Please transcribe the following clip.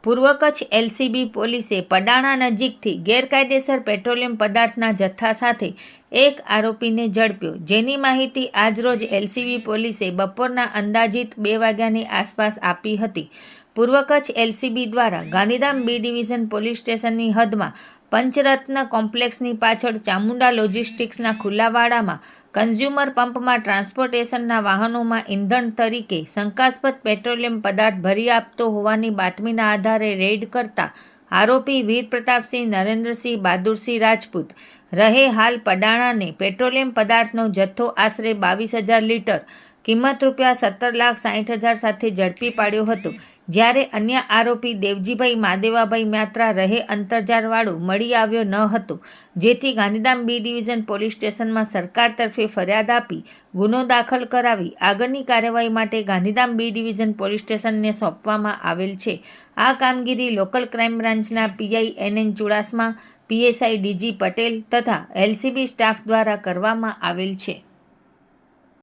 પૂર્વ કચ્છ એલસીબી પોલીસે પડાણા નજીકથી ગેરકાયદેસર પેટ્રોલિયમ પદાર્થના જથ્થા સાથે એક આરોપીને ઝડપ્યો, જેની માહિતી આજરોજ એલસીબી પોલીસે બપોરના અંદાજિત 2 વાગ્યાની આસપાસ આપી હતી. પૂર્વ કચ્છ એલસીબી દ્વારા ગાંધીધામ બી ડિવિઝન પોલીસ સ્ટેશનની હદમાં પંચરત્ન કોમ્પ્લેક્સની પાછળ ચામુંડા લોજિસ્ટિક્સના ખુલ્લા વાડામાં કન્ઝ્યુમર પંપમાં ટ્રાન્સપોર્ટેશનના વાહનોમાં ઇંધણ તરીકે શંકાસ્પદ પેટ્રોલિયમ પદાર્થ ભરી આપતો હોવાની બાતમીના આધારે રેડ કરતા આરોપી વીર પ્રતાપસિંહ નરેન્દ્રસિંહ બહાદુરસિંહ રાજપૂત રહે હાલ પડાણાને પેટ્રોલિયમ પદાર્થનો જથ્થો આશરે 22,000 લીટર કિંમત ₹17,60,000 સાથે ઝડપી પાડ્યો હતો. જ્યારે અન્ય આરોપી દેવજીભાઈ માદેવાભાઈ મ્યાત્રા રહે અંતરજારવાળો મળી આવ્યો ન હતો, જેથી ગાંધીધામ બી ડિવિઝન પોલીસ સ્ટેશનમાં સરકાર તરફે ફરિયાદ આપી ગુનો દાખલ કરાવી આગળની કાર્યવાહી માટે ગાંધીધામ બી ડિવિઝન પોલીસ સ્ટેશનને સોંપવામાં આવેલ છે. આ કામગીરી લોકલ ક્રાઇમ બ્રાન્ચના PI NN Chudasama, PSI DG Patel તથા એલસીબી સ્ટાફ દ્વારા કરવામાં આવેલ છે.